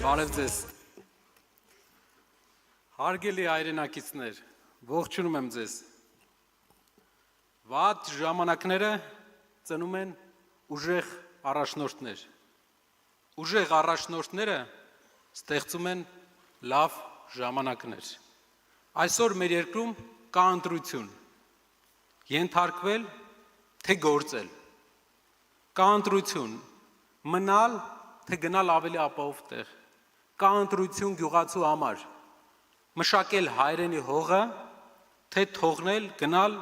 Բարև ձեզ։ Հարգելի հայրենակիցներ, ողջունում եմ ձեզ։ Վատ ժամանակները ծնում են ուժեղ առաջնորդներ։ Ուժեղ առաջնորդները ստեղծում են լավ ժամանակներ։ Այսօր մեր երկրում կա ընտրություն։ Ենթարկվել, թե գործել։ Կա ընտրություն, մնալ, թե գնալ ավելի ապահով տեղ։ Կա ընտրություն գյուղացու համար, մշակել հայրենի հողը, թե թողնել, գնալ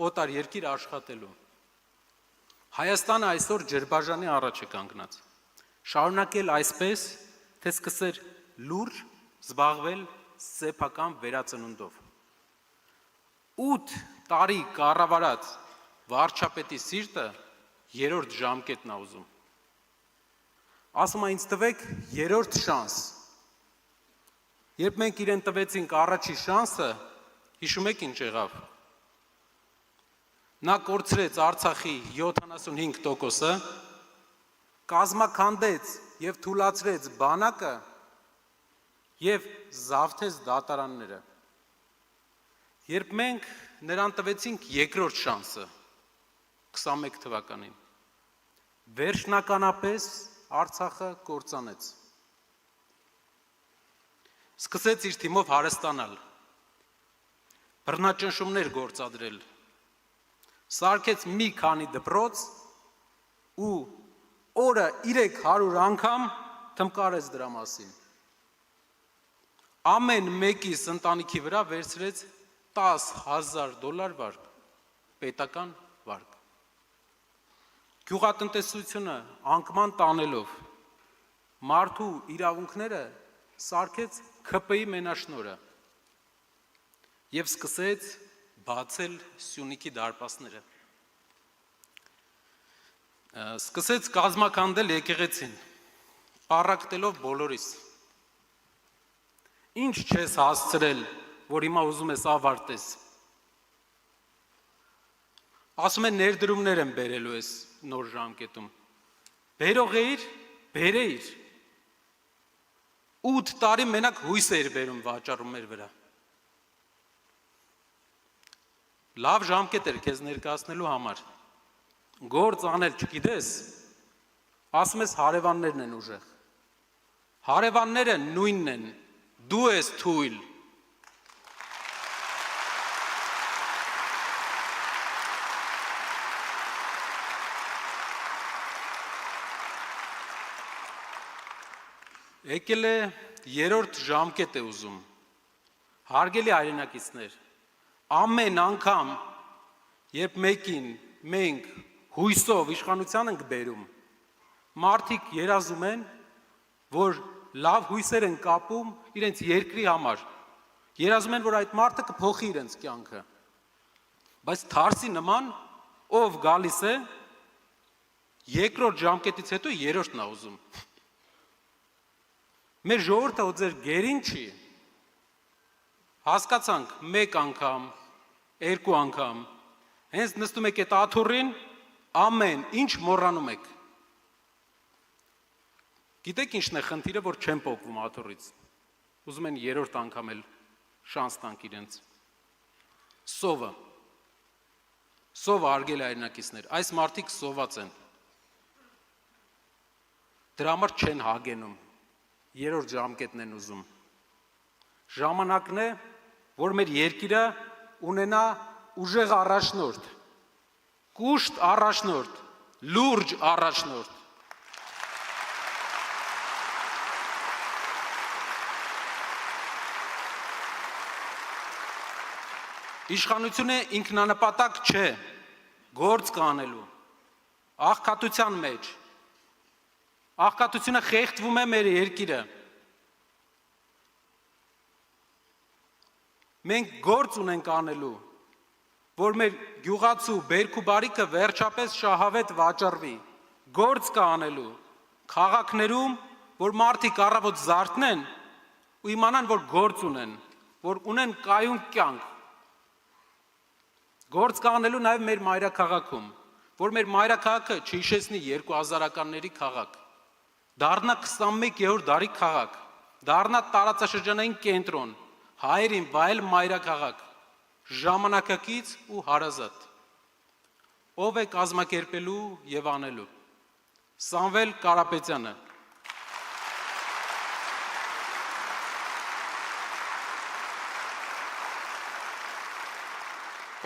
օտար երկիր աշխատելու։ Հայաստանը այսօր ջրբաժանի առաջ է կանգնած։ Շարունակել այսպես, թե սկսեր լուրջ զբաղվել սեփական վերածնունդով։ 8 տարի կառավարած վարչապետի սիրտը երրորդ ժամկետն է ուզում։ Ասում է ինձ տվեք երրորդ շանս։ Երբ մենք իրեն տվեցինք առաջի շանսը, հիշում եք ինչ եղավ։ Նա կորցրեց Արցախի 75%-ը, կազմաքանդեց եւ թուլացրեց բանակը եւ զավթեց դատարանները։ Երբ մենք նրան տվեցինք երկրորդ շանսը 21 թվականին, վերջնականապես Արցախը կործանեց։ Սկսեց իր թիմով հարստանալ, բռնաճնշումներ գործադրել, սարքեց մի քանի դպրոց ու օրը 300 անգամ թմկարեց դրա մասին։ Ամեն մեկիս ընտանիքի վրա վերցրեց $10,000 վարկ, պետական վարկ։ Գյուղատնտեսությունը անկման տանելով, մարդու իրավունքները սարքեց ՔՊ-ի մենաշնորհը և սկսեց բացել Սյունիքի դարպասները։ Սկսեց կազմաքանդել եկեղեցին, պառակտելով բոլորիս։ Ինչ չես հասցրել, որ հիմա ուզում ես ավարտես։ Ասում են ներդրումներ են բերելու ես նոր ժամկետում։ Բերող էիր, բերեիր։ 8 տարի մենակ հույս էիր բերում վաճառումներ վրա։ Լավ ժամկետ էր քեզ ներկայացնելու համար։ Գործ անել չգիտես, ասում ես հարևաններն են ուժեղ։ Հարևանները նույնն են, դու ես թույլ։ Եկել է երրորդ ժամկետ է ուզում։ Հարգելի հայրենակիցներ, ամեն անգամ, երբ մեկին մենք հույսով իշխանության ենք բերում, մարդիկ երազում են, որ լավ հույսեր են կապում իրենց երկրի համար։ Երազում են, որ այդ մարդը կփոխի իրենց կյանքը։ Բայց թարսի նման, ով գալիս է, երկրորդ ժամկետից հետո երրորդն է ուզում։ Մեր ժողովուրդը ձեր գերին չի, հասկացանք մեկ անգամ, երկու անգամ, հենց նստում եք այդ աթոռին, ամեն ինչ մոռանում եք։ Գիտեք ինչն է խնդիրը, որ չեն պոկվում աթոռից, ուզում են երրորդ անգամ էլ շանս տանք իրենց։ Սովը, հարգելի հայրենակիցներ, այս մարդիկ սոված են, դրա համար չեն հագենում, երրորդ ժամկետն են ուզում։ Ժամանակն է, որ մեր երկիրը ունենա ուժեղ առաջնորդ, կուշտ առաջնորդ, լուրջ առաջնորդ։ Իշխանությունը ինքնանպատակ չէ, գործ կանելու, աղքատության մեջ։ Աղքատությունը խեղդվում է մեր երկիրը։ Մենք գործ ունենք անելու, որ մեր գյուղացու բերքու բարիքը վերջապես շահավետ վաճառվի, գործ կա անելու, քաղաքներում, որ մարդիկ առավոտ զարթնեն ու իմանան, որ գործ ունեն, որ ունեն կայուն կյանք։ Գործ կա անելու նաև մեր մայրաքաղաքում, որ մեր մայրաքաղաքը չհիշեցնի 2000-ականների քաղաք, դառնա 21-րդ դարի քաղաք, դառնա տարածաշրջանային կենտրոն, հայերին վայել մայրաքաղաք, ժամանակակից ու հարազատ։ Ով է կազմակերպելու եւ անելու։ Սամվել Կարապետյանը։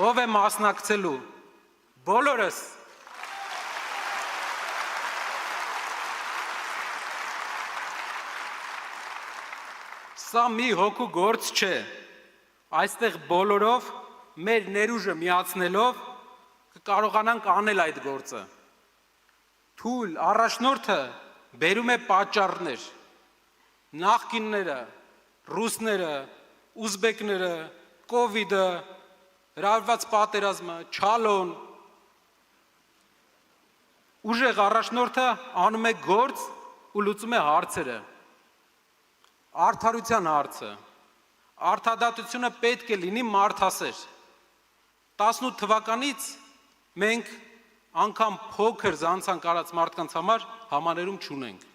Ով է մասնակցելու։ Բոլորս։ Սա մի հոգու գործ չէ, այստեղ բոլորով մեր ներուժը միացնելով կկարողանանք անել այդ գործը։ Թույլ առաջնորդը բերում է պատճառներ, նախկինները, ռուսները, ուզբեկները, կովիդը, հրավիրված պատերազմը, չալոն, ուժեղ առաջնորդը անում է գործ ու լուծում է հարցերը։ Արդարության հարցը, արդարադատությունը պետք է լինի մարդասեր։ 18 թվականից մենք անգամ փոքր զանցանք արած մարդկանց համար համաներում չունենք։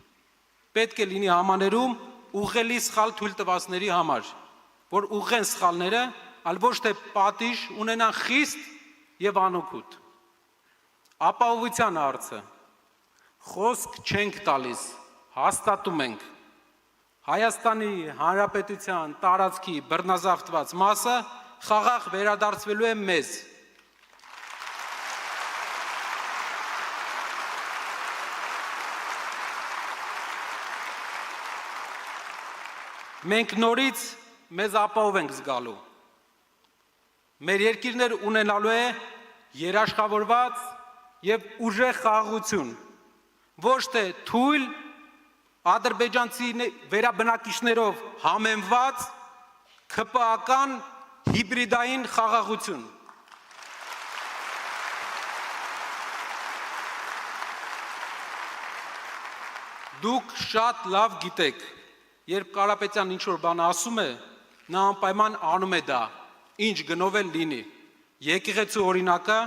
Պետք է լինի համաներում ուղղելի սխալ թույլ տվածների համար, որ ուղղեն սխալները, այլ ոչ թե պատիժ ունենան խիստ եւ անօգուտ։ Ապահովության հարցը, խոսք չենք տալիս, հաստատում ենք։ Հայաստանի Հանրապետության տարածքի բռնազավթված մասը խաղաղ վերադարձվելու է մեզ։ Մենք նորից մեզ ապահով ենք զգալու։ Մեր երկիրներ ունենալու է երաշխավորված եւ ուժեղ խաղաղություն, ոչ թե թույլ ադրբեջանցի վերաբնակիչներով համեմված ՔՊԱ-ական հիբրիդային խաղաղություն։ Դուք շատ լավ գիտեք, երբ Կարապետյանն ինչ-որ բան ասում է, նա անպայման անում է դա, ինչ գնով էլ լինի։ Եկեղեցու օրինակը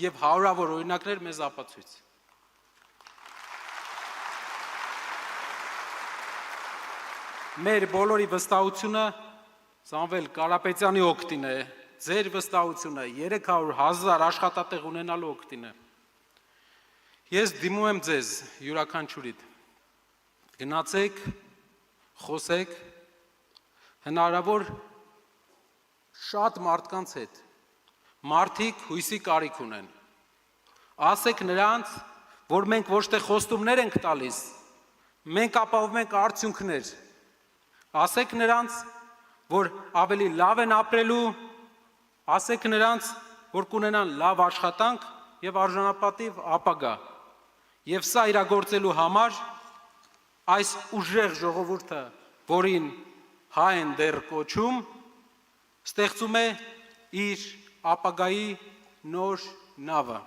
եւ հարյուրավոր օրինակներ մեզ ապացույց։ Մեր բոլորի վստահությունը Սամվել Կարապետյանի օգտին է, ձեր վստահությունը 300,000 աշխատատեղ ունենալու օգտին է։ Ես դիմում եմ ձեզ յուրաքանչյուրիդ։ Գնացեք, խոսեք, հնարավոր շատ մարդկանց հետ, մարդիկ հույսի կարիք ունեն։ Ասեք նրանց, որ մենք ոչ թե խոստումներ ենք տալիս, մենք ապահովում ենք արդյունքներ։ Ասեք նրանց, որ ավելի լավ են ապրելու, ասեք նրանց, որ կունենան լավ աշխատանք եւ արժանապատիվ ապագա։ Եվ սա իրագործելու համար այս ուժեղ ժողովուրդը, որին հայ են դեռ կոչում, ստեղծում է իր ապագայի նոր նավը։